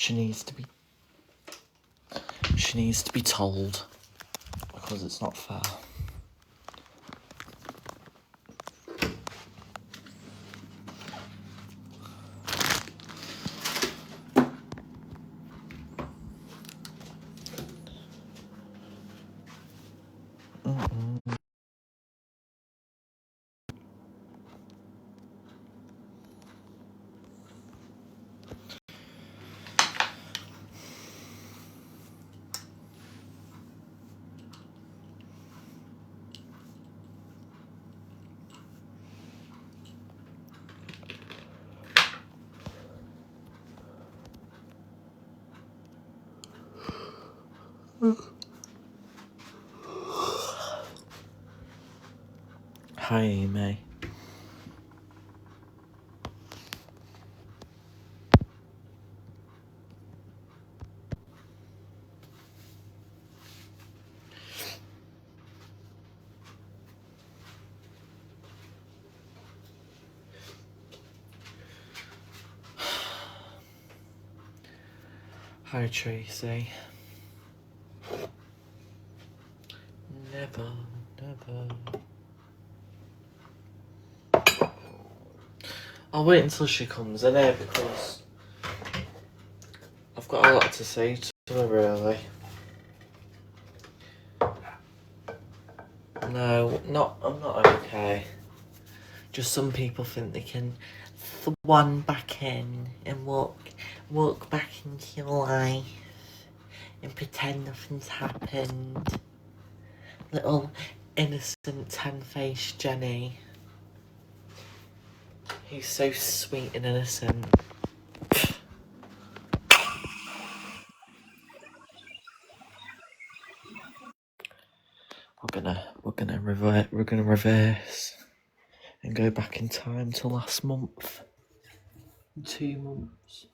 She needs to be told, because it's not fair. Hi, Amy. Hi, Tracy. Never. I'll wait until she comes in here because I've got a lot to say to her, really. No, I'm not okay. Just some people think they can swan back in and walk back into your life and pretend nothing's happened. Little innocent tan-faced Jenny. He's so sweet and innocent. We're gonna reverse and go back in time to last month. 2 months.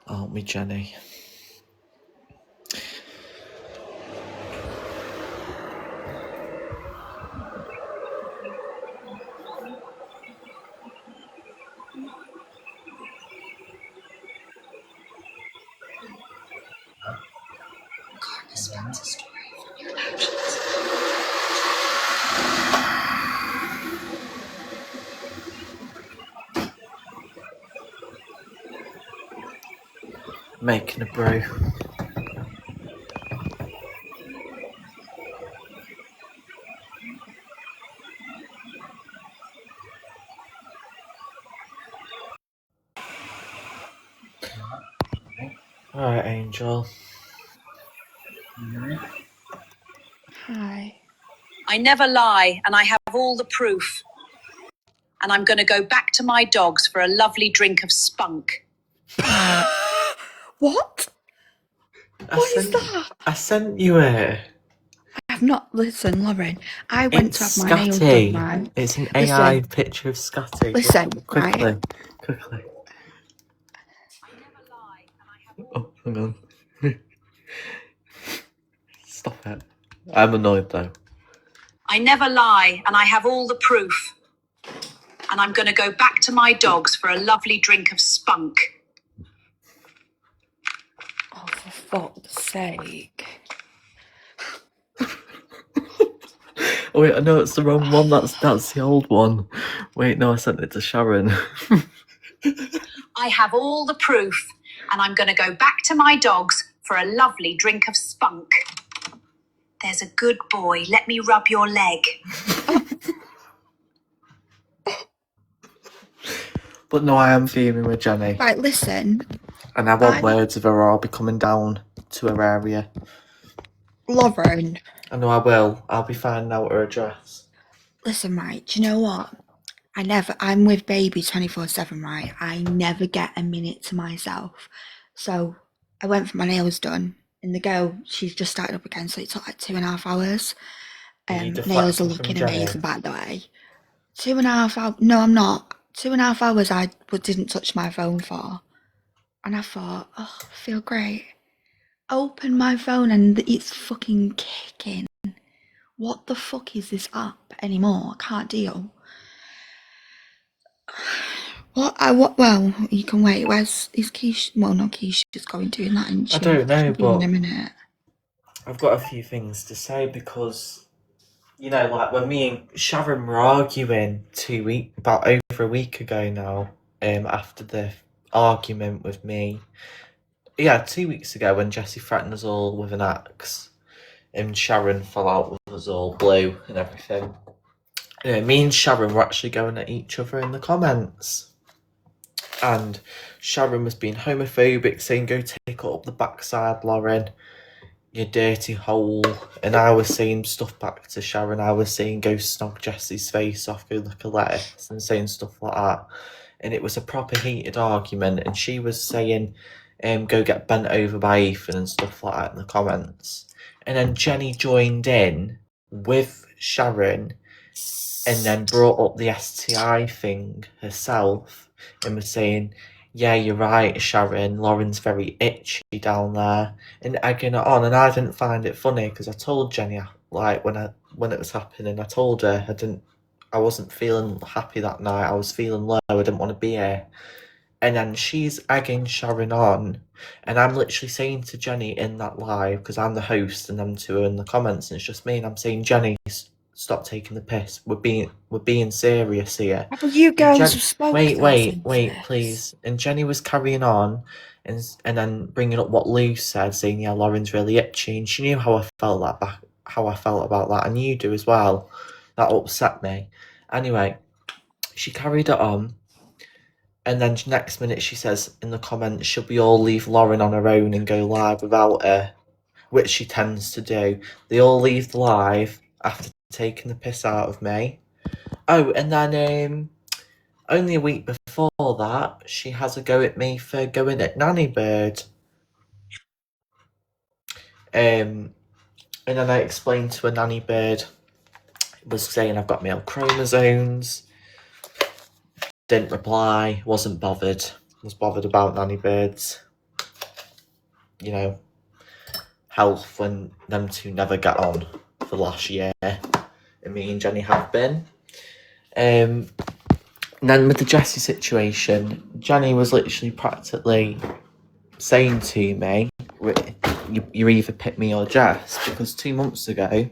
Aren't we, Jenny? Making a brew. Alright, Angel. Hi. I never lie, and I have all the proof. And I'm going to go back to my dogs for a lovely drink of spunk. What? What is that? I sent you it. I have not. Listen, Lauren. I went to have my nails Scotty. done, right? It's an AI picture of Scotty. Listen, quickly. right? Quickly. I never lie, and I have Oh, hang on. Stop it. I'm annoyed though. I never lie, and I have all the proof. And I'm going to go back to my dogs for a lovely drink of spunk. Oh, for fuck's sake. Oh wait, I know it's the wrong one. That's the old one. Wait, no, I sent it to Sharon. I have all the proof, and I'm going to go back to my dogs for a lovely drink of spunk. There's a good boy. Let me rub your leg. But no, I am fuming with Jenny. Right, listen. And I want words of her or I'll be coming down to her area. Lauren. I know I will. I'll be finding out her address. Listen, right, do you know what? I'm with baby 24/7, right? I never get a minute to myself. So I went for my nails done. And the girl, she's just started up again, so it took like 2.5 hours. Nails are looking amazing, by the way. 2.5 hours. No, I'm not. 2.5 hours I didn't touch my phone for. And I thought, oh, I feel great. Open my phone and it's fucking kicking. What the fuck is this app anymore? I can't deal. Well, you can wait. Where's is Keisha? Well, no, Keisha's going doing that, isn't she? I don't know, She'll be in but a minute. I've got a few things to say because, you know, like when me and Sharon were arguing about over a week ago now, after the argument with me. Yeah, 2 weeks ago when Jessie threatened us all with an axe and Sharon fell out with us all blue and everything. Me and Sharon were actually going at each other in the comments. And Sharon was being homophobic, saying, "Go take it up the backside, Lauren, you dirty hole." And I was saying stuff back to Sharon. I was saying, "Go snog Jessie's face off, go look a lettuce," and saying stuff like that. And it was a proper heated argument. And she was saying, "Go get bent over by Ethan," and stuff like that in the comments. And then Jenny joined in with Sharon and then brought up the STI thing herself and was saying, "Yeah, you're right, Sharon, Lauren's very itchy down there," and egging it on. And I didn't find it funny because I told Jenny, like, when it was happening, I told her I wasn't feeling happy that night. I was feeling low. I didn't want to be here. And then she's egging Sharon on, and I'm literally saying to Jenny in that live, because I'm the host and them two are in the comments, and it's just me, and I'm saying, "Jenny, stop taking the piss. We're being serious here." But you girls Jen- have spoken. wait, please. And Jenny was carrying on, and then bringing up what Lou said, saying, "Yeah, Lauren's really itchy," and she knew how I felt about that, and you do as well. That upset me. Anyway, she carried it on. And then next minute she says in the comments, "Should we all leave Lauren on her own and go live without her?" Which she tends to do. They all leave the live after taking the piss out of me. Oh, and then only a week before that, she has a go at me for going at Nanny Bird. And then I explained to her Nanny Bird was saying I've got male chromosomes. Didn't reply, wasn't bothered. Was bothered about Nanny Bird's, you know, health when them two never got on for last year. And me and Jenny have been. And then with the Jessie situation, Jenny was literally practically saying to me, "You either pick me or Jess," because 2 months ago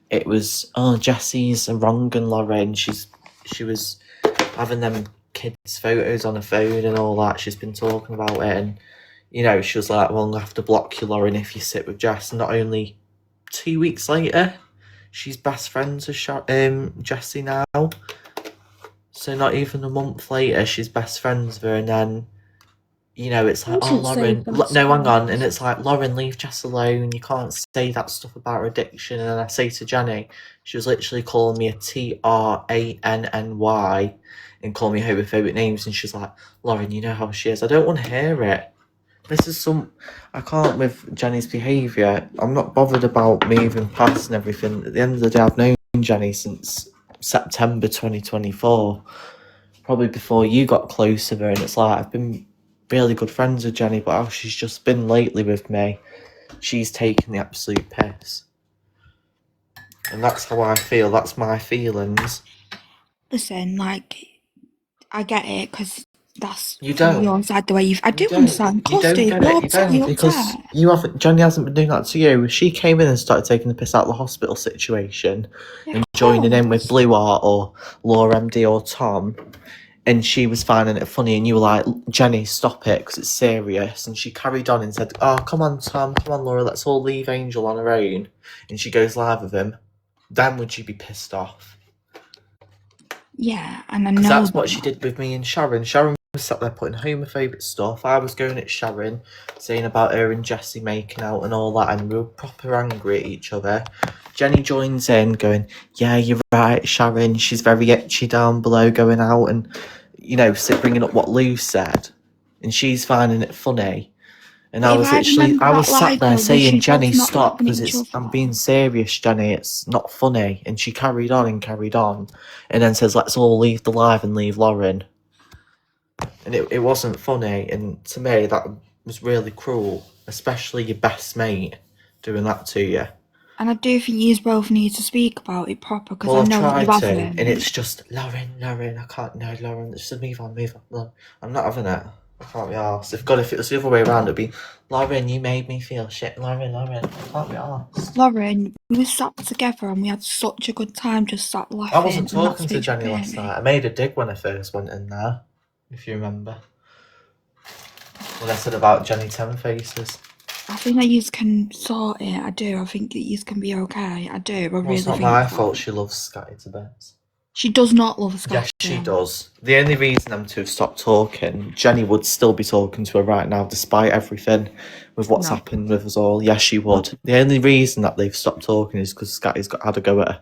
it was, "Oh, Jessie's a wrong and Lauren." She was having them kids' photos on her phone and all that. She's been talking about it, and you know, she was like, "Well, I'm gonna have to block you, Lauren, if you sit with Jess." And not only 2 weeks later, she's best friends with Jessie now. So not even a month later, she's best friends with her, and then, you know, it's like, "Oh, Lauren, no, hang on," and it's like, "Lauren, leave Jess alone. You can't say that stuff about her addiction." And then I say to Jenny, she was literally calling me a TRANNY and calling me homophobic names, and she's like, "Lauren, you know how she is." I don't want to hear it. I can't with Jenny's behaviour. I'm not bothered about moving past and everything. At the end of the day, I've known Jenny since September 2024, probably before you got close to her, and it's like, I've been really good friends with Jenny, but how she's just been lately with me, she's taken the absolute piss. And that's how I feel. That's my feelings. Listen, like, I get it, because that's You don't. your side the way you've. I do don't. understand. Of You course, don't Dave. get it. You're You don't, because Jenny hasn't been doing that to you. She came in and started taking the piss out of the hospital situation and joining in with Blue Art or Laura MD or Tom, and she was finding it funny, and you were like, "Jenny, stop it, because it's serious." And she carried on and said, "Oh, come on, Tom, come on, Laura, let's all leave Angel on her own." And she goes live with him. Then would you be pissed off? Yeah, and I know Because that's what she did with me and Sharon. Sharon was sat there putting homophobic stuff. I was going at Sharon, saying about her and Jessie making out and all that, and we were proper angry at each other. Jenny joins in going, "Yeah, you're right, Sharon, she's very itchy down below going out," and, you know, bringing up what Lou said, and she's finding it funny. And I was sat there saying, "Jenny, stop, because I'm being serious, Jenny, it's not funny." And she carried on, and then says, "Let's all leave the live and leave Lauren." And it wasn't funny, and to me, that was really cruel, especially your best mate doing that to you. And I do think you both need to speak about it proper, because Well, I I've know that tried you to, haven't. and it's just Lauren, I can't. No, Lauren, let's just move on. Look, I'm not having it. I can't be arsed. If it was the other way around, it'd be Lauren, you made me feel shit. Lauren, I can't be arsed. Lauren, we were sat together and we had such a good time, just sat laughing. I wasn't and talking that's to what Jenny you last made me. night. I made a dig when I first went in there, if you remember. When I said about Jenny Ten Faces. I think that you can sort it. I do. I think that you can be okay. I do. I Well, really it's not think my that. fault she loves Scotty to bits. She does not love Scotty. Yes, she does. The only reason them two have stopped talking, Jenny would still be talking to her right now, despite everything with what's No. happened with us all. Yes, she would. The only reason that they've stopped talking is because Scotty's had a go at her.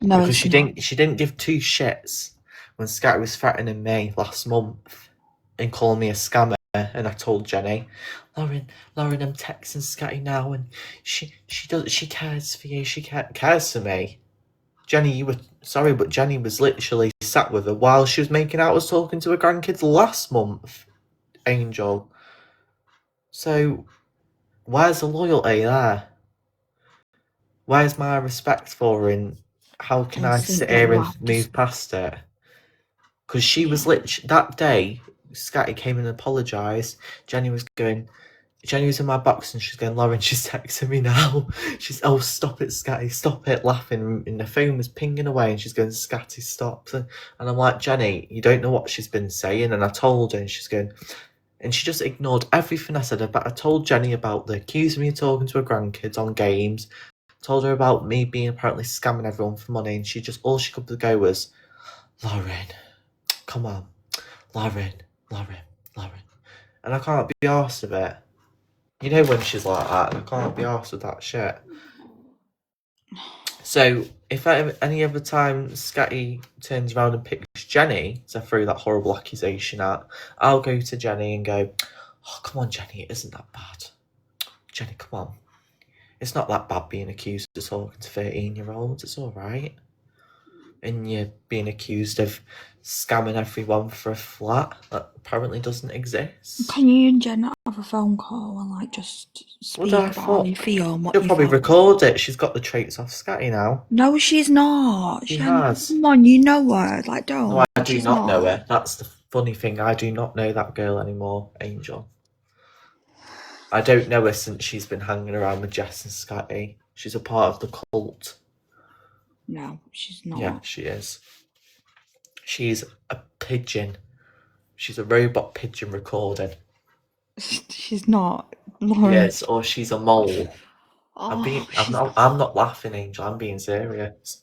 No, Because it's she not. didn't give two shits when Scotty was threatening me last month and calling me a scammer. And I told Jenny, Lauren, I'm texting Scotty now, and she cares for you. She cares for me. Jenny, you were sorry, but Jenny was literally sat with her while she was making out. Was talking to her grandkids last month, Angel. So, where's the loyalty there? Where's my respect for her? And how can I sit here and move past it? Because she was literally that day. Scotty came and apologised. Jenny was in my box and she's going, Lauren, she's texting me now. She's, oh, stop it, Scotty, stop it, laughing. And the phone was pinging away and she's going, Scotty, stop. And I'm like, Jenny, you don't know what she's been saying. And I told her, and she's going, and she just ignored everything I said about. I told Jenny about the accusing me of talking to her grandkids on games. Told her about me being apparently scamming everyone for money. And she just, all she could go was, Lauren, come on, Lauren. And I can't be arsed with it. You know when she's like that, and I can't be arsed with that shit. So, if any other time Scotty turns around and picks Jenny to throw that horrible accusation at, I'll go to Jenny and go, oh, come on, Jenny, it isn't that bad. Jenny, come on. It's not that bad being accused of talking to 13-year-olds. It's all right. And you're being accused of scamming everyone for a flat that apparently doesn't exist. Can you and Jen have a phone call and just speak about how you feel and what She'll you probably felt? record it. She's got the traits off Scotty now. No, she's not. She has. Come on, you know her. Don't. No, I do not know her. That's the funny thing. I do not know that girl anymore, Angel. I don't know her since she's been hanging around with Jess and Scotty. She's a part of the cult. No, she's not. Yeah, she is. She's a pigeon. She's a robot pigeon recording. She's not. Lauren. Yes, or she's a mole. Oh, I'm not laughing, Angel. I'm being serious.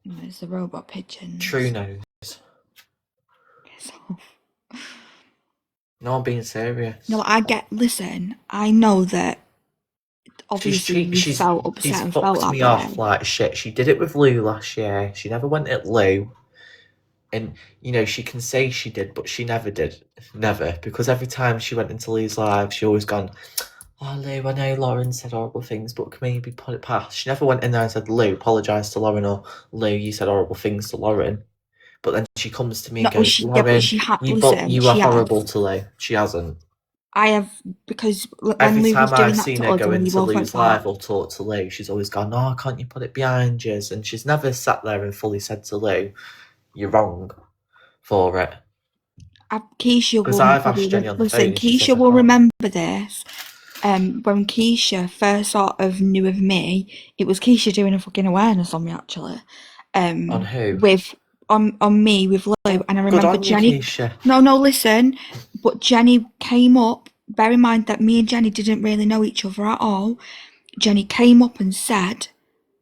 No, it's a robot pigeon. True nose. No, I'm being serious. No, listen, I know that obviously you felt upset and felt fucked me off like shit. She did it with Lou last year. She never went at Lou. And, she can say she did, but she never did. Never. Because every time she went into Lou's live, she always gone, oh, Lou, I know Lauren said horrible things, but can maybe put it past. She never went in there and said, Lou, apologise to Lauren, or Lou, you said horrible things to Lauren. But then she comes to me and goes, Lauren, you are horrible to Lou. She hasn't. I have, because every time I've seen her go into Lou's live or talk to Lou, she's always gone, oh, can't you put it behind you? And she's never sat there and fully said to Lou, you're wrong for it. Keisha will I've asked Jenny on the phone. Keisha will remember this. When Keisha first sort of knew of me, it was Keisha doing a fucking awareness on me actually. On who? On me with Lou, and I remember Jenny. Keisha. No, listen. But Jenny came up. Bear in mind that me and Jenny didn't really know each other at all. Jenny came up and said,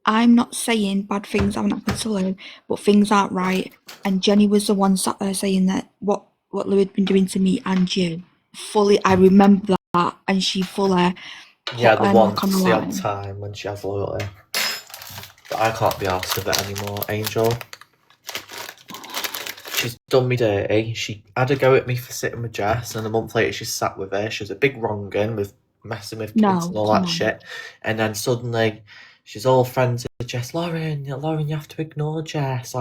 I'm not saying bad things haven't happened to Lou, but things aren't right. And Jenny was the one sat there saying that what Lou had been doing to me and you. Fully, I remember that, and she fully. Yeah, the odd time when she has loyalty. But I can't be arsed with it anymore, Angel. She's done me dirty. She had a go at me for sitting with Jess, and a month later she sat with her. She was a big wrong'un with messing with kids and all that shit. And then suddenly she's all friends with Jess. Lauren, you have to ignore Jess.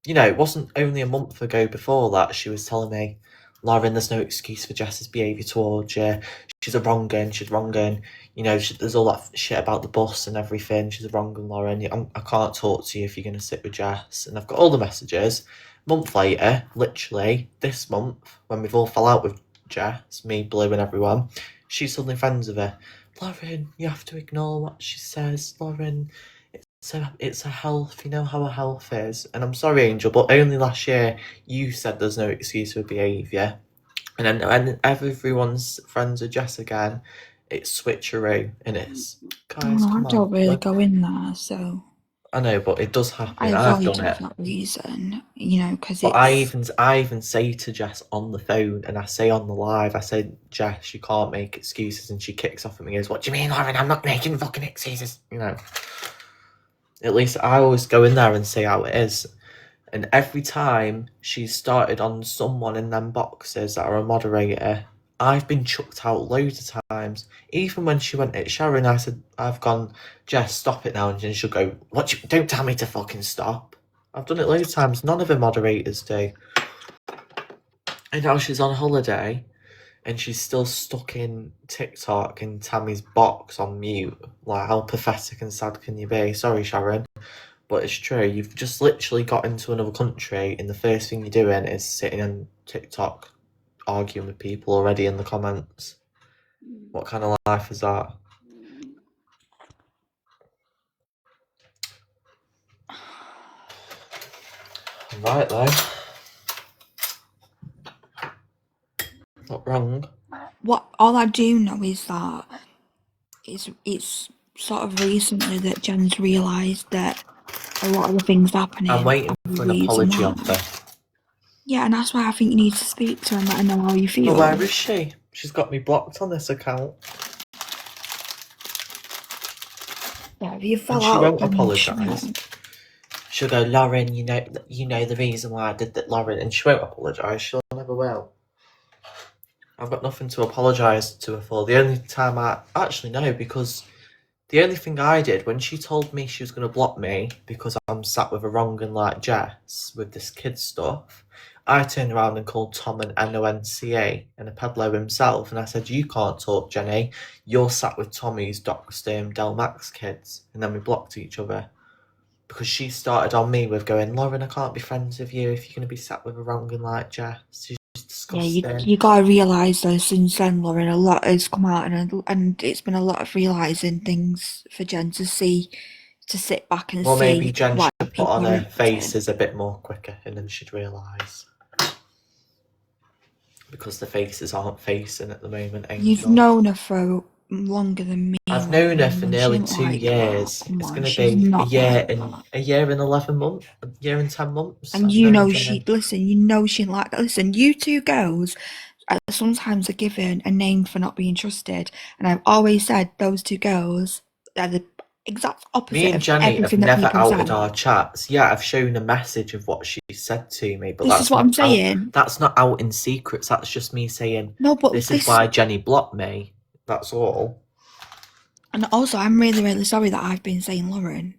It wasn't only a month ago before that she was telling me, Lauren, there's no excuse for Jess's behaviour towards you. She's a wrong un, she's wrong un. You know, there's all that shit about the bus and everything. She's a wrong un, Lauren. I can't talk to you if you're going to sit with Jess. And I've got all the messages. A month later, literally, this month, when we've all fell out with Jess, me, Blue and everyone, she's suddenly friends with her. Lauren, you have to ignore what she says. Lauren, it's a health, you know how a health is. And I'm sorry, Angel, but only last year you said there's no excuse for behaviour. And then when everyone's friends with Jess again, it's switcheroo. And it's, guys, I come don't on. really go in there, so I know, but it does happen. I I've avoid done it it. for that reason, you know, because But it's... I even say to Jess on the phone, and I say on the live, I say, Jess, you can't make excuses, and she kicks off at me and goes, what do you mean, Lauren? I'm not making fucking excuses. You know. At least I always go in there and say how it is. And every time she's started on someone in them boxes that are a moderator, I've been chucked out loads of times. Even when she went at Sharon, I said, I've gone, Jess, stop it now. And she'll go, don't tell me to fucking stop. I've done it loads of times. None of the moderators do. And now she's on holiday and she's still stuck in TikTok in Tammy's box on mute. Like, how pathetic and sad can you be? Sorry, Sharon. But it's true. You've just literally got into another country and the first thing you're doing is sitting on TikTok arguing with people already in the comments. What kind of life is that? Right, though. Not wrong. What all I do know is that it's sort of recently that Jen's realised that a lot of the things happening. I'm waiting for an apology off her. Yeah, and that's why I think you need to speak to her and let her know how you feel. But where is she? She's got me blocked on this account. Yeah, if you fell And she out, won't then apologise. She'll go, Lauren, you know the reason why I did that, Lauren, and she won't apologise. She'll never will. I've got nothing to apologise to her for. The only time because the only thing I did when she told me she was going to block me because I'm sat with a wrong and like Jess with this kid stuff, I turned around and called Tom an NONCA and a peddler himself, and I said, you can't talk, Jenny. You're sat with Tommy's Dr. Del Max kids. And then we blocked each other. Because she started on me with going, Lauren, I can't be friends with you if you're going to be sat with a wrong and like Jess. She's disgusting. Yeah, you gotta realise though, since then, Lauren, a lot has come out, and it's been a lot of realising things for Jen to see, to sit back and see. Well, maybe Jen why should put people on are her faces a bit more quicker, and then she'd realise. Because the faces aren't facing at the moment, Angel. You've known her for longer than me. I've known her for Lauren, nearly she 2 like years. that. Come It's on, going to she's be not like a year and 11 months, a year and 10 months. And I've you known know Jenny. you know she like that. Listen, you two girls sometimes are given a name for not being trusted, and I've always said those two girls are the exact opposite. Me and of Jenny have everything that never people outed say. our chats. Yeah, I've shown a message of what she said to me, but This is what I'm saying. That's not out in secrets. That's just me saying, No, but this is why Jenny blocked me. That's all. And also, I'm really, really sorry that I've been saying Lauren.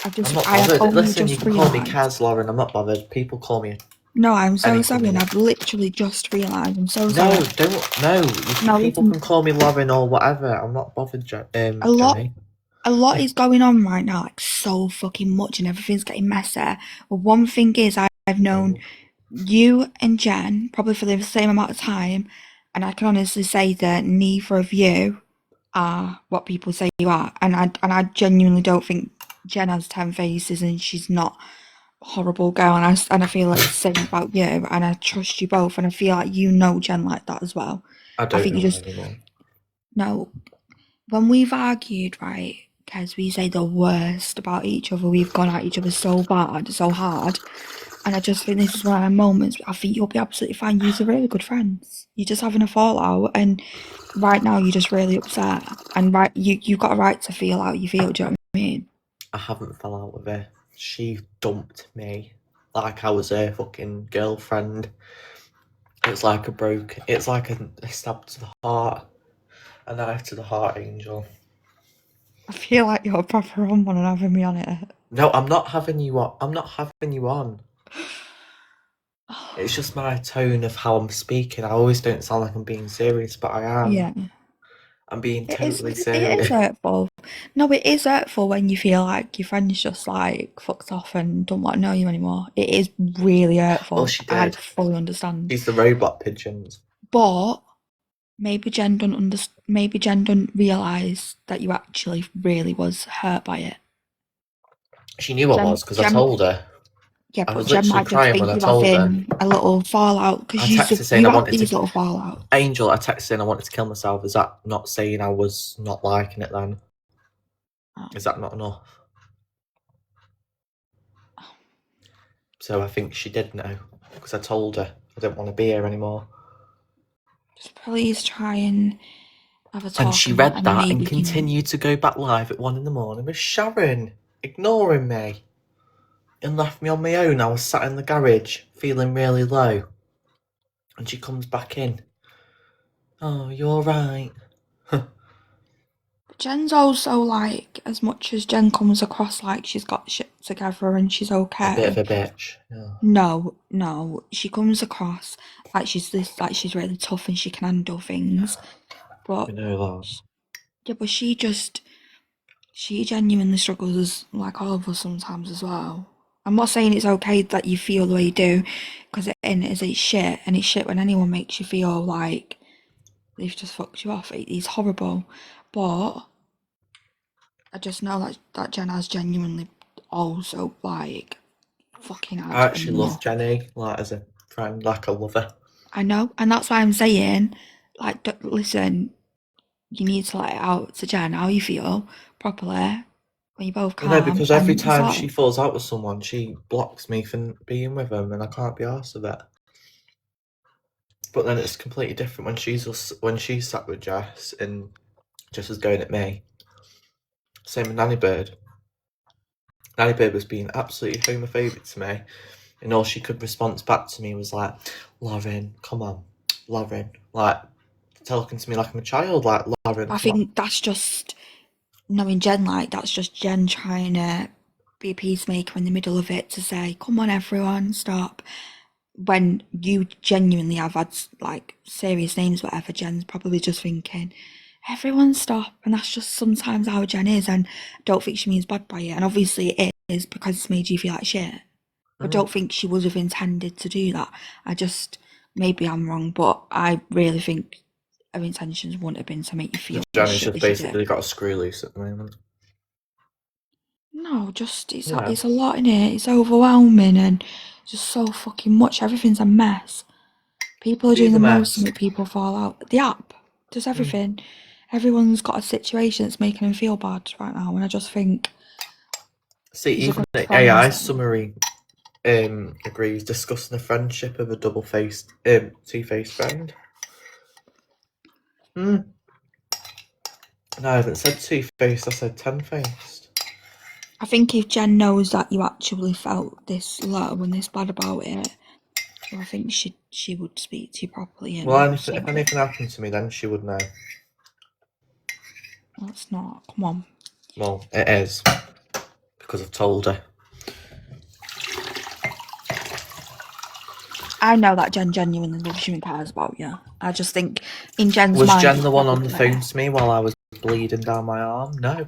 I'm not bothered. Listen, you can call me Kaz, Lauren. I'm not bothered. People call me. No, I'm so sorry, and I've literally just realised. I'm so sorry. People can call me Lauren or whatever. I'm not bothered, Jenny. A lot is going on right now, like so fucking much, and everything's getting messy. Well, one thing is, I've known you and Jen probably for the same amount of time, and I can honestly say that neither of you are what people say you are, and I genuinely don't think Jen has 10 faces, and she's not a horrible girl, and I feel like the same about you, and I trust you both, and I feel like you know Jen like that as well. I think you just anymore. No, when we've argued, right, because we say the worst about each other, we've gone at each other so bad, so hard, and I just think this is one of them moments. I think you'll be absolutely fine. You're really good friends. You're just having a fallout, and right now you're just really upset. And you've got a right to feel how you feel. Do you know what I mean? I haven't fell out with her. She dumped me like I was her fucking girlfriend. It's like a stab to the heart, a knife to the heart, Angel. I feel like you're proper on one and having me on it. No, I'm not having you on. I'm not having you on. It's just my tone of how I'm speaking. I always don't sound like I'm being serious, but I am. Yeah. I'm being It is, totally it is serious. hurtful. No, it is hurtful when you feel like your friend's just like fucked off and don't want to know you anymore. It is really Well, hurtful. she I did. fully understand. She's the robot pigeons. But maybe Jen don't realise that you actually really was hurt by it. She knew I was because I told her. Yeah, I but was Jen literally might just crying when think I you're told her. having a little fallout I because texted saying you I have wanted these to. little fallouts. Angel, I texted saying I wanted to kill myself. Is that not saying I was not liking it then? Oh. Is that not enough? So I think she did know because I told her I didn't want to be here anymore. Just please try and have a talk. And she read that and continued to go back live at 1 a.m. with Sharon, ignoring me, and left me on my own. I was sat in the garage feeling really low, and she comes back in. Oh, you alright? Jen's also like, as much as Jen comes across like she's got shit together and she's okay. A bit of a bitch. Yeah. No, she comes across like she's really tough and she can handle things. But You know that. yeah, but she genuinely struggles like all of us sometimes as well. I'm not saying it's okay that you feel the way you do, because it's shit, and it's shit when anyone makes you feel like they've just fucked you off. It's horrible, but I just know that Jen has genuinely also like fucking had. I actually love Jenny, like as a friend, like I love her. I know, and that's why I'm saying, like, listen, you need to let it out to Jen how you feel properly when you both calm. No, because every and time sort she of- falls out with someone, she blocks me from being with them, and I can't be arsed with it. But then it's completely different when she's sat with Jess and Jess is going at me. Same with Nanny Bird. Nanny Bird was being absolutely homophobic to me, and all she could respond back to me was like, "Lauren, come on, Lauren," like talking to me like I'm a child, like Lauren. I think that's just knowing Jen. Like, that's just Jen trying to be a peacemaker in the middle of it to say, "Come on, everyone, stop." When you genuinely have had like serious names, whatever, Jen's probably just thinking, everyone stop. And that's just sometimes how Jen is, and I don't think she means bad by it. And obviously it is because it's made you feel like shit. I don't think she would have intended to do that. Maybe I'm wrong, but I really think her intentions wouldn't have been to make you feel Jenny's shit just as you basically did. got a screw loose at the moment. No, just it's Yeah. a lot in it. It's overwhelming and just so fucking much. Everything's a mess. People are doing the most to make people fall out. The app does everything. Everyone's got a situation that's making them feel bad right now, and I just think. See, These are even good the AI friends. summary agrees discussing the friendship of a double-faced, two-faced friend. No, I haven't said two-faced, I said ten-faced. I think if Jen knows that you actually felt this low and this bad about it, well, I think she would speak to you properly. And Well, if anything happened to me, then she would know. well, it's not. Come on. Well, it is, because I've told her. I know that Jen genuinely loves you and cares about you. I just think in Jen's Was mind... Jen the one on the phone to me while I was bleeding down my arm? No.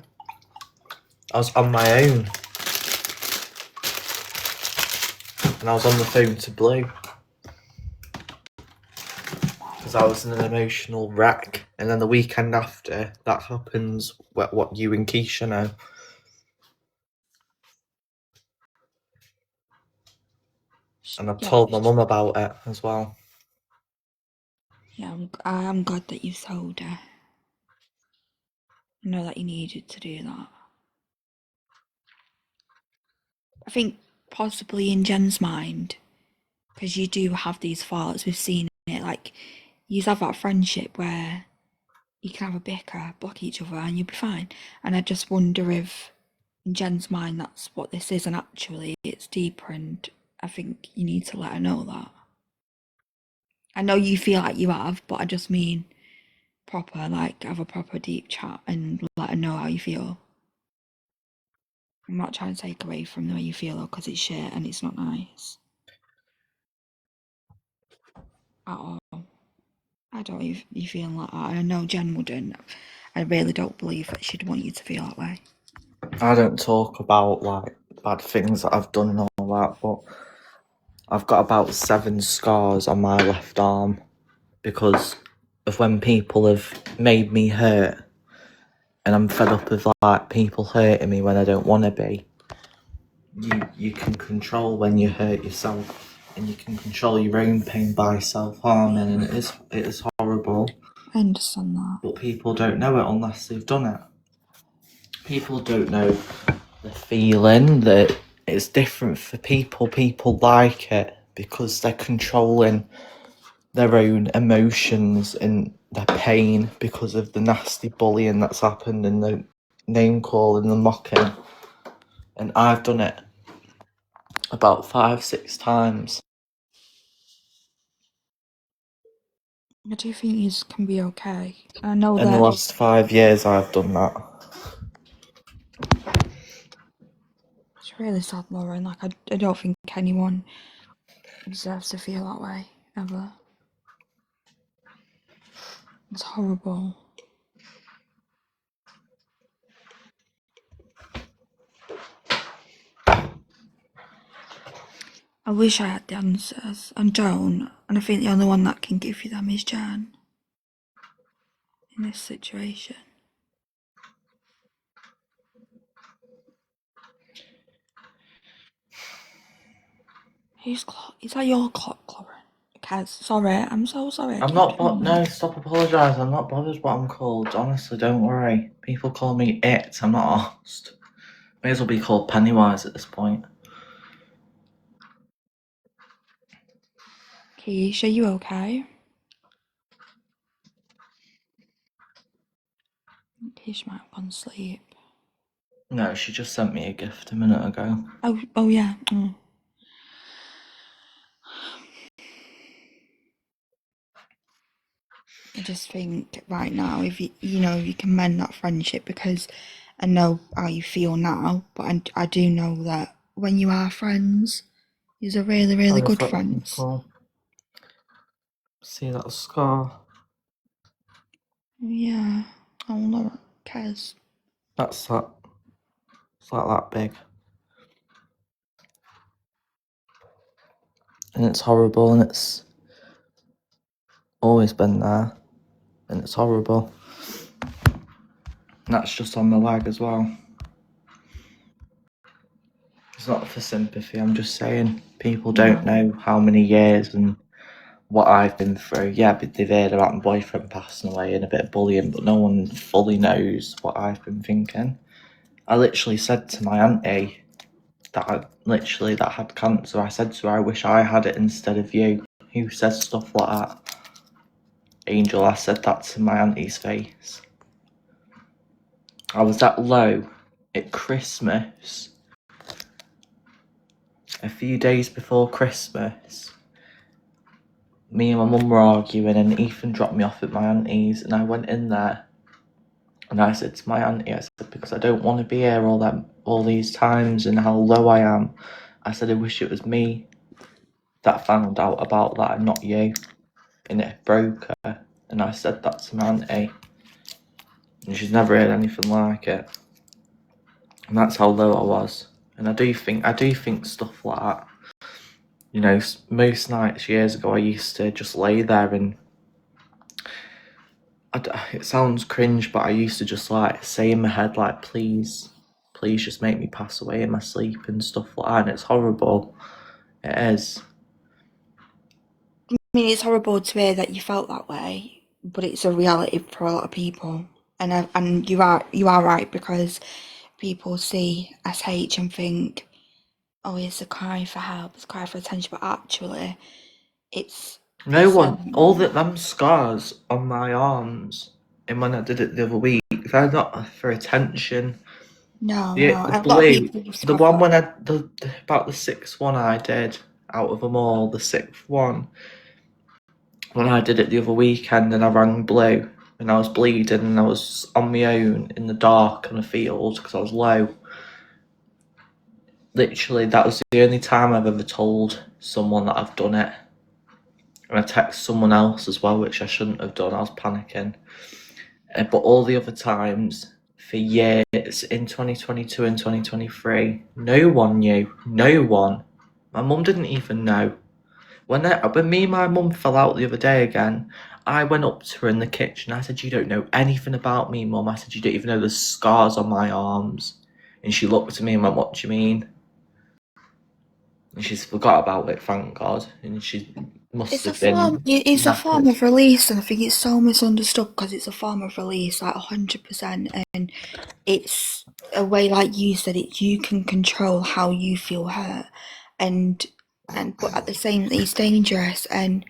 I was on my own. And I was on the phone to Blue. Because I was in an emotional wreck. And then the weekend after, that happens, what you and Keisha know. And I've told my mum about it as well. Yeah, I'm glad that you told her. I know that you needed to do that. I think possibly in Jen's mind, because you do have these faults, we've seen it, like, you have that friendship where you can have a bicker, block each other, and you'll be fine. And I just wonder if in Jen's mind that's what this is, and actually it's deeper, and I think you need to let her know that. I know you feel like you have, but I just mean proper, like, have a proper deep chat and let her know how you feel. I'm not trying to take away from the way you feel, though, because it's shit and it's not nice. at all. I don't even you feeling like that. I know Jen wouldn't. I really don't believe that she'd want you to feel that way. I don't talk about like bad things that I've done and all that, but I've got about 7 scars on my left arm because of when people have made me hurt, and I'm fed up of like people hurting me when I don't want to be. You can control when you hurt yourself, and you can control your own pain by self-harming, and it is horrible. I understand that. But people don't know it unless they've done it. People don't know the feeling that it's different for people. People like it because they're controlling their own emotions and their pain because of the nasty bullying that's happened and the name calling, the mocking. And I've done it about 5-6 times. I do think you can be okay. I know In that the last 5 years, I've done that. it's really sad, Lauren. Like I don't think anyone deserves to feel that way ever. It's horrible. I wish I had the answers, and don't. And I think the only one that can give you them is Jan. In this situation. Is that your clock, Lauren? Kaz, sorry, I'm so sorry. I'm not, no, stop apologising. I'm not bothered what I'm called. Honestly, don't worry. People call me it. I'm not asked. May as well be called Pennywise at this point. Keisha, you okay? Keisha might have gone to sleep. No, she just sent me a gift a minute ago. Oh yeah. Oh. I just think right now, if you you can mend that friendship, because I know how you feel now, but I do know that when you are friends, you're really, really good friends. See that scar? Yeah. Oh, Laura cares. That's that. It's like that big. And it's horrible, and it's always been there. And it's horrible. And that's just on the leg as well. It's not for sympathy, I'm just saying people don't know how many years and what I've been through. Yeah, but they've heard about my boyfriend passing away and a bit of bullying, but no one fully knows what I've been thinking. I literally said to my auntie that that had cancer, I said to her, I wish I had it instead of you. Who says stuff like that? Angel, I said that to my auntie's face. I was that low at Christmas. A few days before Christmas, me and my mum were arguing, and Ethan dropped me off at my auntie's, and I went in there and I said to my auntie, I said, because I don't want to be here all these times and how low I am. I said, I wish it was me that found out about that and not you. And it broke her. And I said that to my auntie. And she's never heard anything like it. And that's how low I was. And I do think stuff like that. You know, most nights years ago, I used to just lay there and it sounds cringe, but I used to just like say in my head, like, please just make me pass away in my sleep and stuff like that. And it's horrible. It is. I mean, it's horrible to hear that you felt that way, but it's a reality for a lot of people. And you are right, because people see SH and think, oh, it's a cry for help, it's a cry for attention, but actually, it's no one. All them scars on my arms, and when I did it the other week, they're not for attention. No, The blue, the one when about the 6th one I did out of them all, the 6th one. When I did it the other weekend and I rang Blue and I was bleeding and I was on my own in the dark on a field because I was low. Literally, that was the only time I've ever told someone that I've done it. and I texted someone else as well, which I shouldn't have done. I was panicking. But all the other times, for years, in 2022 and 2023, no one knew. No one. My mum didn't even know. When me and my mum fell out the other day again, I went up to her in the kitchen. I said, "You don't know anything about me, Mum." I said, "You don't even know the scars on my arms." And she looked at me and went, "What do you mean?" And she's forgot about it, thank God. And she must It's a have been form. It's a form knackered. of release, and I think it's so misunderstood because it's a form of release, like 100%. And it's a way, like you said, you can control how you feel hurt, and but at the same, it's dangerous. And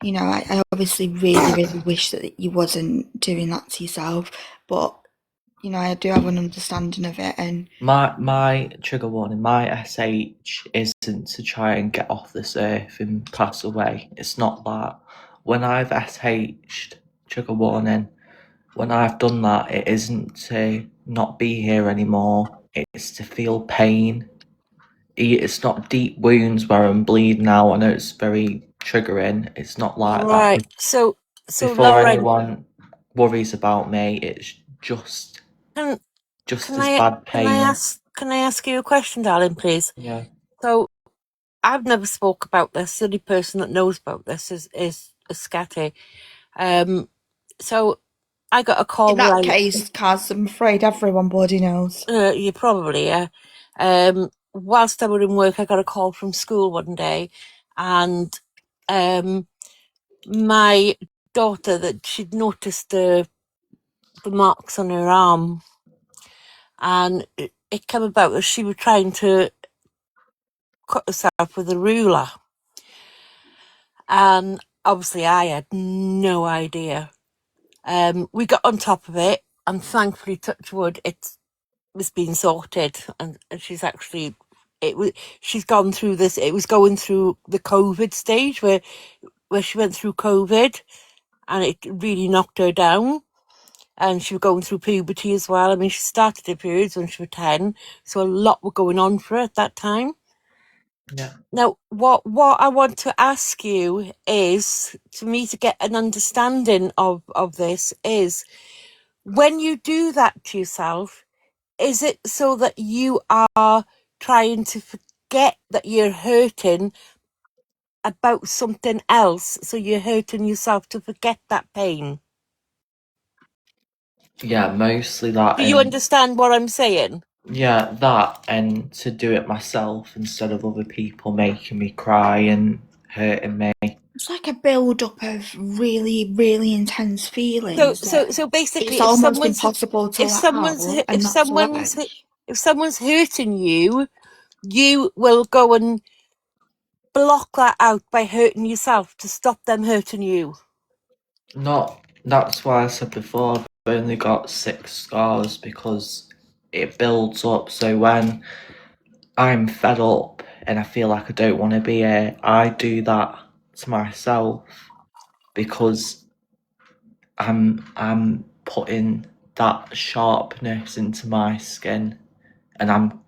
you know, I obviously really wish that you wasn't doing that to yourself, but you know, I do have an understanding of it. And My trigger warning, my SH isn't to try and get off this earth and pass away. It's not that. When I've SH'd, trigger warning, when I've done that, it isn't to not be here anymore. It's to feel pain. It's not deep wounds where I'm bleeding out. I know it's very triggering. It's not like Right. that. So Before Lauren, anyone worries about me, it's just can as I bad can I pain. can I ask you a question, darling, please? Yeah. So I've never spoke about this. The only person that knows about this is Scatty. So I got a call in that case, Kaz, I'm afraid everyone bloody knows. you probably, yeah. Whilst I were in work, I got a call from school one day, and my daughter, that she'd noticed the marks on her arm, and it came about as she was trying to cut herself with a ruler, and obviously I had no idea. We got on top of it, and thankfully, touch wood, it was being sorted, and she's actually she's gone through this. It was going through the COVID stage where she went through COVID, and it really knocked her down. And she was going through puberty as well. I mean, she started her periods when she was 10, so a lot were going on for her at that time. Yeah. Now, what I want to ask you is, to me, to get an understanding of this, is when you do that to yourself, is it so that you are trying to forget that you're hurting about something else, so you're hurting yourself to forget that pain? Yeah, mostly that. Do you understand what I'm saying? Yeah, that, and to do it myself instead of other people making me cry and hurting me. It's like a build-up of really intense feelings. So basically, it's almost impossible to let out, and if that's why. someone's hurting you, you will go and block that out by hurting yourself to stop them hurting you. That's why I said before, I've only got 6 scars because it builds up. So when I'm fed up and I feel like I don't want to be here, I do that to myself because I'm putting that sharpness into my skin and I'm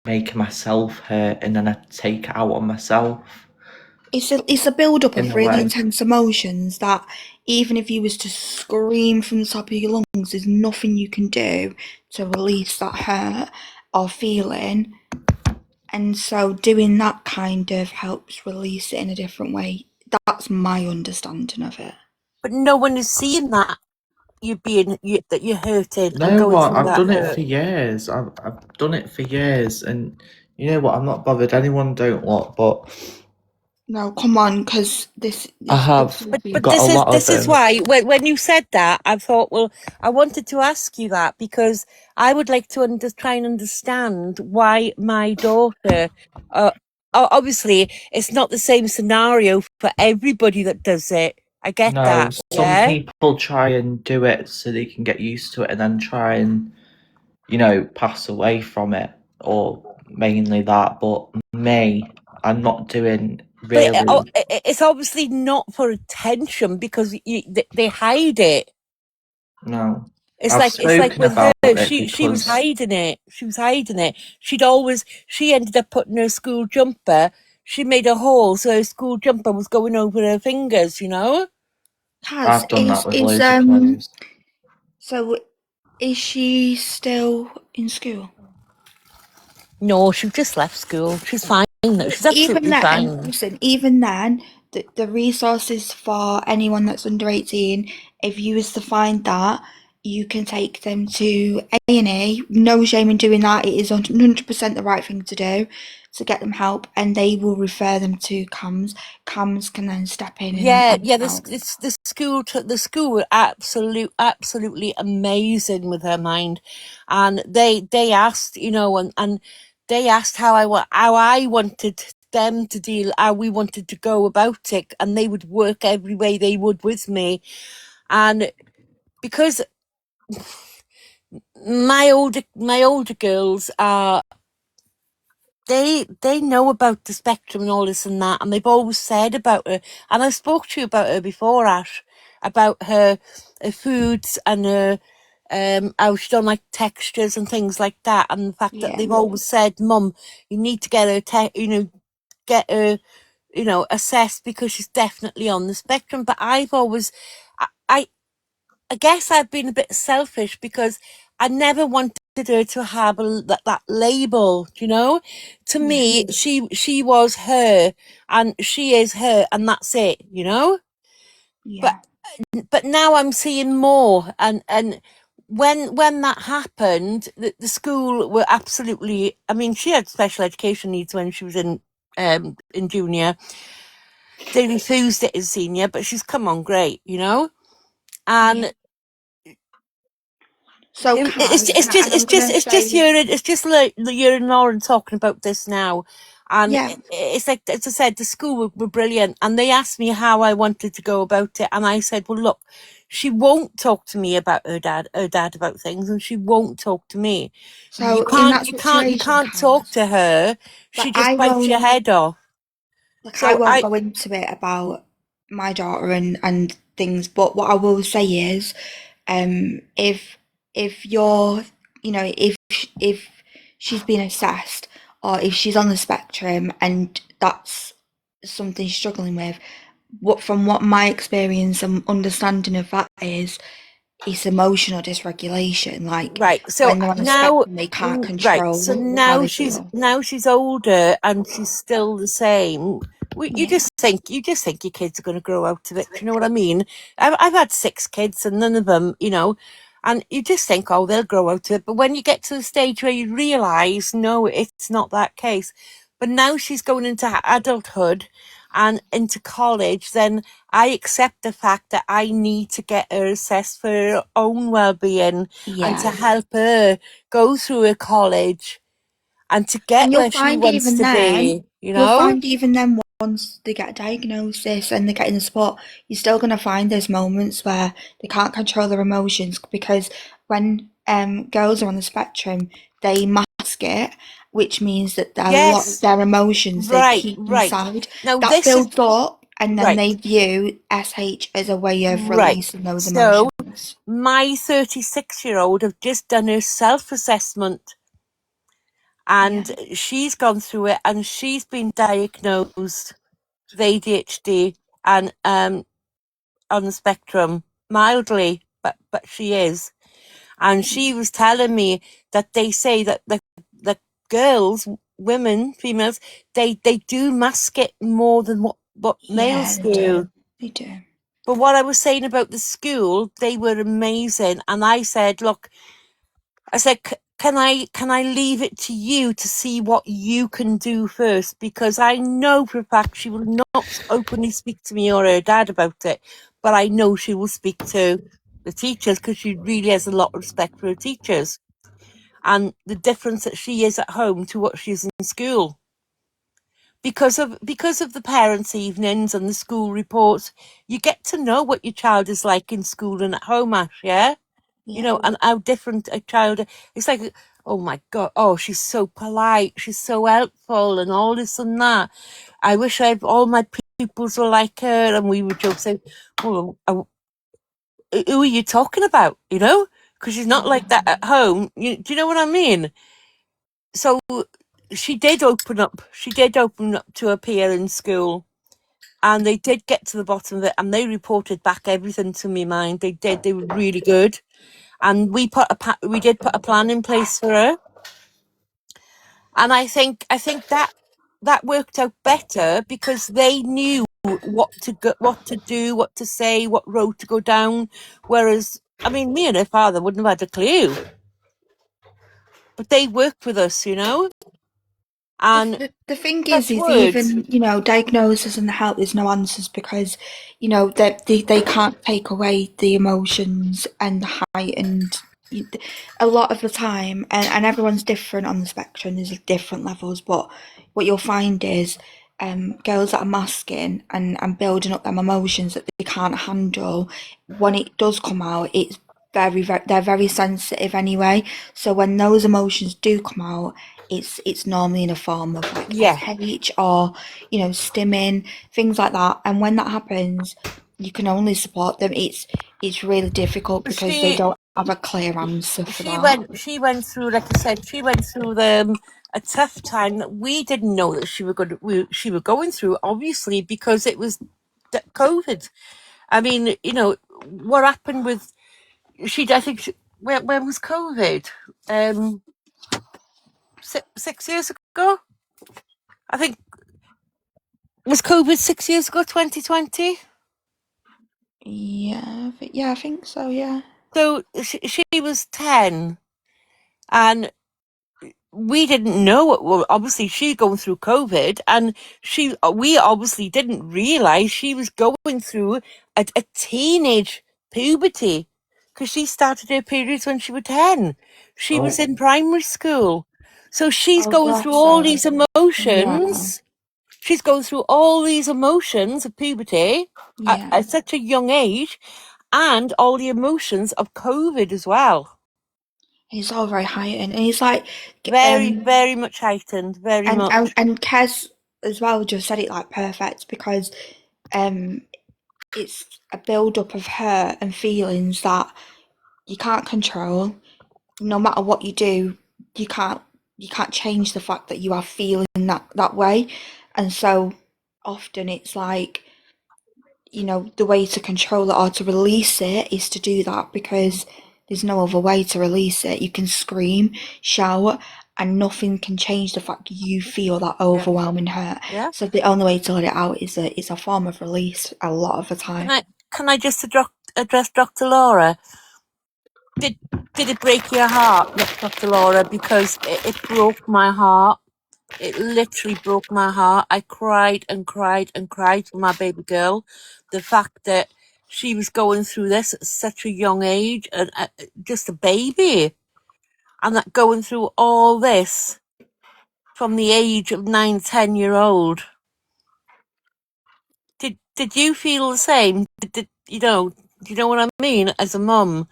making myself hurt, and then I take it out on myself. It's a build-up In of a really way. intense emotions that even if you was to scream from the top of your lungs, there's nothing you can do to release that hurt or feeling. And so doing that kind of helps release it in a different way. That's my understanding of it. But no one is seeing that that you're hurting and No, going what? through I've that done it hurt. for years. I've done it for years, and you know what? I'm not bothered. Anyone don't look, but No, come on, because this I have But got a lot of this is them. why when you said that, I thought, well, I wanted to ask you that because I would like to try and understand why my daughter. Obviously, it's not the same scenario for everybody that does it. I get No, that, some yeah. people try and do it so they can get used to it, and then try and, you know, pass away from it, or mainly that. But me, I'm not doing But really. it's obviously not for attention because they hide it. No, It's I've like spoken with her, about it she was because hiding it. She was hiding it. She ended up putting her school jumper she made a hole so her school jumper was going over her fingers, you know? Kaz, I've done that with is loads of clothes. so is she still in school? No, she just left school. She's fine. She's Even absolutely then, fine. listen, even then, the resources for anyone that's under 18, if you was to find that, you can take them to A&E. No shame in doing that. It is 100% the right thing to do to get them help, and they will refer them to CAMS. CAMS can then step in Yeah, and yeah. help. The school were absolutely amazing with her mind, and they asked, you know, and they asked how I wanted them to deal, how we wanted to go about it, and they would work every way they would with me, and because my older girls are they know about the spectrum and all this and that, and they've always said about her, and I spoke to you about her before, Ash, about her foods and her how she don't like textures and things like that, and the fact that Yeah, they've always said, Mum, you need to get her get her assessed because she's definitely on the spectrum. But I've always I guess I've been a bit selfish because I never wanted her to have that label, you know. To yeah, me, she was her, and she is her, and that's it, you know. But yeah, but now I'm seeing more, and when that happened, the school were absolutely. I mean, she had special education needs when she was in junior. They refused it as senior, but she's come on great, you know. yeah. And So, it's Kaz, and I'm gonna say, it's just like you and Lauren talking about this now, and yeah. it's like, as I said, the school were brilliant, and they asked me how I wanted to go about it, and I said, well, look, she won't talk to me about her dad about things, and she won't talk to me. So in that You situation, can't talk Kaz, to her. like She just bites your head off. I So won't go into it about my daughter and things, but what I will say is, if you're, if she's been assessed or if she's on the spectrum and that's something she's struggling with, what my experience and understanding of that is, it's emotional dysregulation. Like right, so when they're on the now, spectrum, they can't right, so control how they feel. now she's older and she's still the same. You Yeah. you just think your kids are going to grow out of it. Do you know what I mean? I've had 6 kids and none of them, you know, and you just think, oh, they'll grow out of it. But when you get to the stage where you realise, no, it's not that case. But now she's going into adulthood and into college, then I accept the fact that I need to get her assessed for her own well-being and to Yeah. help her go through her college and to get And where she wants to be, you you'll know? find even then once they get a diagnosis and they're getting the support, you're still going to find there's moments where they can't control their emotions because when girls are on the spectrum, they mask it, which means that a lot of Yes, their emotions they right, keep right. inside. Now That this is builds up and then right, they view SH as a way of right. releasing those So emotions. my 36-year-old have just done her self-assessment Yeah. and she's gone through it and she's been diagnosed with ADHD and on the spectrum mildly, but she is. And she was telling me that they say that the girls, women, females, they do mask it more than what Yeah, males they do. do. They do. But what I was saying about the school, they were amazing, and I said, look, I said, can I leave it to you to see what you can do first? Because I know for a fact she will not openly speak to me or her dad about it, but I know she will speak to the teachers because she really has a lot of respect for her teachers and the difference that she is at home to what she is in school. Because of the parents' evenings and the school reports, you get to know what your child is like in school and at home, Ash, yeah? You Yeah. know, and how different a child. It's like, oh my God, oh, she's so polite, she's so helpful, and all this and that. I wish all my pupils were like her, and we would joke saying, "Oh, who are you talking about?" You know, because she's not like that at home. Do you know what I mean? So she did open up. She did open up to a peer in school, and they did get to the bottom of it, and they reported back everything to me. Mind they did. They were really good, and we did put a plan in place for her, and I think that worked out better because they knew what to do, what to say, what road to go down. Whereas, I mean, me and her father wouldn't have had a clue, but they worked with us, and The thing touch is wood. even, diagnosis and help, there's no answers because, they can't take away the emotions and the heightened, a lot of the time, and everyone's different on the spectrum, there's different levels, but what you'll find is girls that are masking and building up them emotions that they can't handle, when it does come out, it's they're very sensitive anyway. So when those emotions do come out, it's normally in a form of like Yeah. SH or stimming, things like that. And when that happens, you can only support them. It's really difficult because they She don't have a clear answer for she that. went through, like I said, she went through a tough time that we didn't know that she was going through, obviously, because it was COVID. I mean, what happened with I think when was COVID? 6 years ago. I think was COVID 6 years ago, 2020. Yeah, I think so. Yeah. So she was 10, and we didn't know well, obviously she's going through COVID, and we obviously didn't realize she was going through a teenage puberty because she started her periods when she was 10. She was in primary school. So she's Oh, going through bless all her. these Yeah. emotions. She's going through all these emotions of puberty Yeah. at such a young age, and all the emotions of COVID as well. It's all very heightened, and it's like, Very, very much heightened, very and much. Kez as well just said it like perfect because it's a build up of hurt and feelings that you can't control. No matter what you do, you can't change the fact that you are feeling that way. And so often it's like, the way to control it or to release it is to do that because there's no other way to release it. You can scream, shout, and nothing can change the fact you feel that overwhelming hurt. Yeah. So the only way to let it out is a form of release a lot of the time. Can I just address Dr. Laura? Did it break your heart, Dr. Laura? Because it broke my heart. It literally broke my heart. I cried and cried and cried for my baby girl. The fact that she was going through this at such a young age, and just a baby, and that going through all this from the age of 9, 10-year-old. Did you feel the same? Do you know what I mean? As a mum,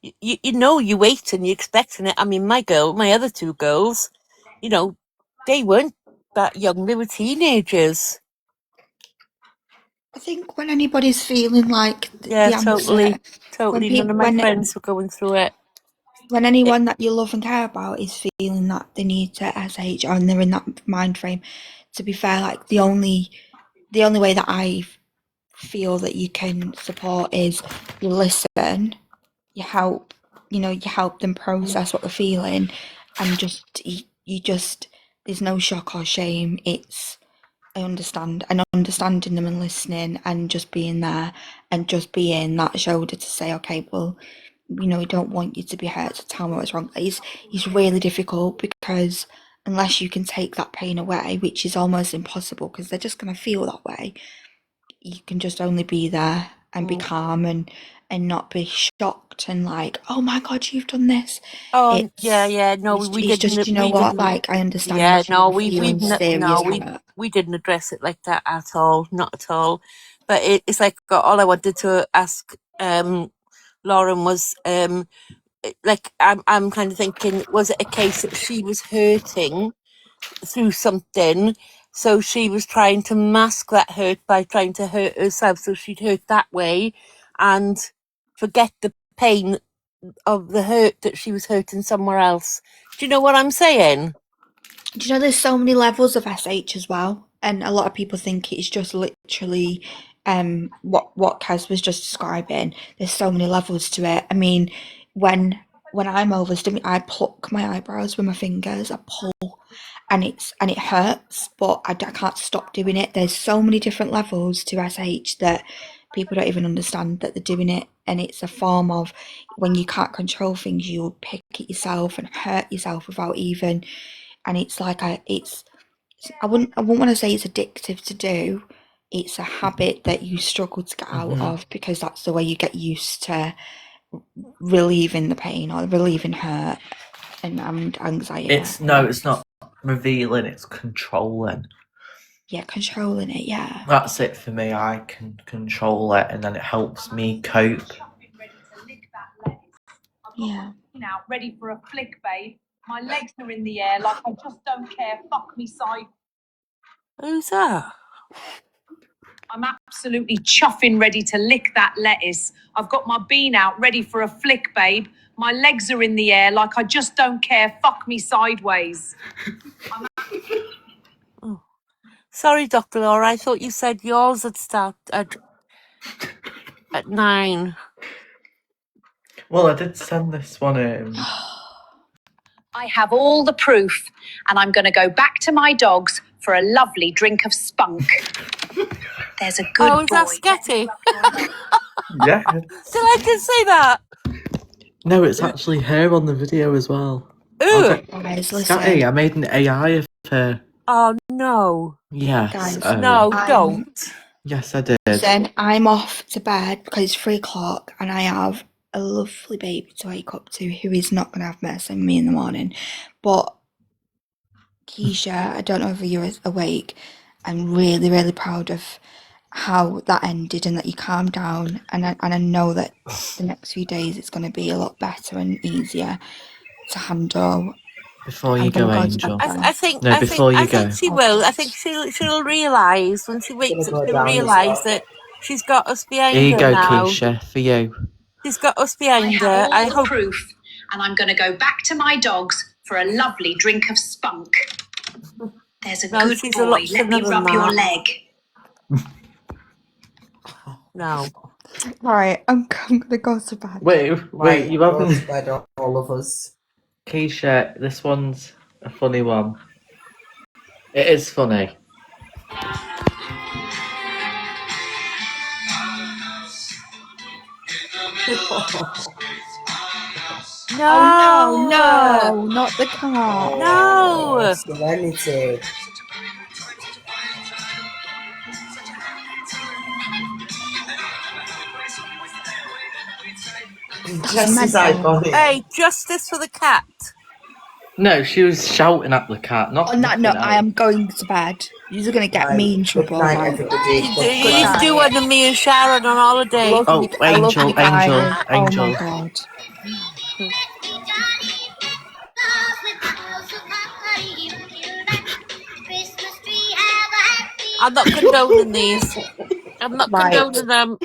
you wait and you're expecting it. I mean, my other two girls, they weren't that young. They were teenagers. I think when anybody's feeling like Yeah, the answer, totally. None of my friends were going through it. when anyone that you love and care about is feeling that they need to SH and they're in that mind frame, to be fair, like the only way that I feel that you can support is you listen, you help, you help them process what they're feeling, and just there's no shock or shame. It's I understand and understanding them and listening and just being there and just being that shoulder to say, okay, well, we don't want you to be hurt, to tell me what's wrong. It's really difficult because unless you can take that pain away, which is almost impossible because they're just going to feel that way, you can just only be there and be calm and not be shocked and like, oh my god, you've done this. Oh, yeah. No, we It's didn't. just, you know We what? didn't. Like, I understand Yeah, if no, you're feeling serious hurt. we didn't address it like that at all. Not at all. But it's like all I wanted to ask Lauren was like I'm kind of thinking, was it a case that she was hurting through something, so she was trying to mask that hurt by trying to hurt herself, so she'd hurt that way and forget the pain of the hurt that she was hurting somewhere else. Do you know what I'm saying? Do you know there's so many levels of SH as well? And a lot of people think it's just literally what Kaz was just describing. There's so many levels to it. I mean, when I'm overstimulated, I pluck my eyebrows with my fingers, I pull, and it hurts, but I can't stop doing it. There's so many different levels to SH that people don't even understand that they're doing it, and it's a form of when you can't control things, you'll pick at yourself and hurt yourself without even. And it's like I wouldn't want to say it's addictive to do. It's a habit that you struggle to get out of because that's the way you get used to relieving the pain or relieving hurt and anxiety. It's not revealing, it's controlling. Yeah, controlling it. Yeah. That's it for me. I can control it, and then it helps me cope. Yeah. Now, ready for a flick, babe. My legs are in the air like I just don't care. Fuck me side. Who's that? I'm absolutely chuffing ready to lick that lettuce. I've got my bean out ready for a flick, babe. My legs are in the air like I just don't care. Fuck me sideways. Sorry, Dr. Laura, I thought you said yours would start at 9. Well, I did send this one. I have all the proof, and I'm going to go back to my dogs for a lovely drink of spunk. There's a good Oh, boy. is that Sketty? Yeah. Did I just say that? No, it's actually her on the video as well. Ooh. Guys, listen. Scatty, I made an AI of her. Oh, no. Yes. Guys, No, don't. Yes, I did. Listen, I'm off to bed because it's 3:00 and I have a lovely baby to wake up to who is not going to have mess in me in the morning. But Keisha, I don't know if you're awake. I'm really, really proud of how that ended and that you calmed down. And I know that the next few days it's going to be a lot better and easier to handle. Before you I'm go, gonna go to Angel. bed. I think. No, I before think. you I think go. she will. I think she'll realise when she wakes up. She'll realise that she's got us behind Here you her go, now. Keisha, for you. She's got us behind her. I I have all hope. the proof, and I'm going to go back to my dogs for a lovely drink of spunk. There's a No, good she's a boy. lot Let me thinner than rub your that. leg. No. Right, I'm gonna go to bed. Wait, Right, you go haven't. to bed, all of us. Keisha, this one's a funny one. It is funny. No. Oh no, not the car. No. Serenity. Just is mental. iconic. Hey, justice for the cat. No, she was shouting at the cat. Not. On that note, nothing I am else. going to bed. You're gonna get Right, me in good trouble. night, Right? everybody. You Good need to do night. one of me and Sharon on holiday. Love Oh, you. I love you guys. Oh my Angel. god. I'm not condoning these. I'm not Right. condoning them.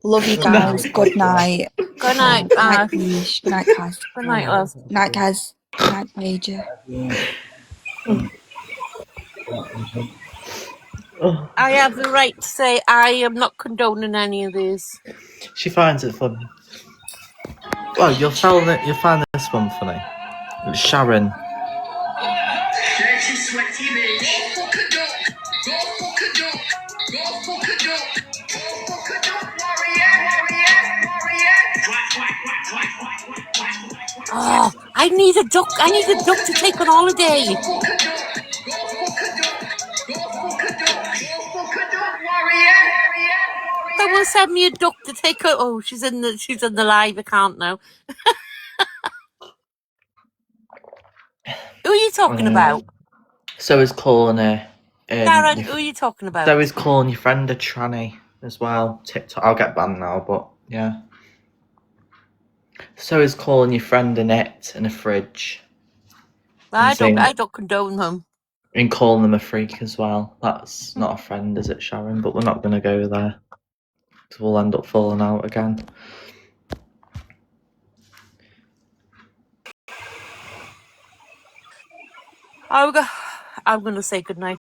Love you Good guys. night. Good night. Good night, Good night, Ash. Peach. Good night, Kaz. Good night, love. Good night, Kaz. Good night, Major. Oh, I have the right to say I am not condoning any of these. she finds it funny. Well, you'll find this one funny. It's Sharon. Dirty, sweaty bitch. Go fuck a duck. Go fuck a duck. Go fuck a duck. Go fuck a duck. Warrior. Oh, I need a duck. I need a duck to take on holiday. Go fuck a duck. Go fuck a duck. Go fuck a duck. Go fuck a duck. Warrior. Someone send me a duck to take her. Oh, she's in the live account now. Who are you talking about? So is calling her. Sharon, who are you talking about? So is calling your friend a tranny as well. TikTok. I'll get banned now, but yeah. So is calling your friend a net and a fridge. I insane. don't condone them. And calling them a freak as well. That's not a friend, is it, Sharon? But we're not going to go there. Because we'll end up falling out again. Oh, I'm going to say goodnight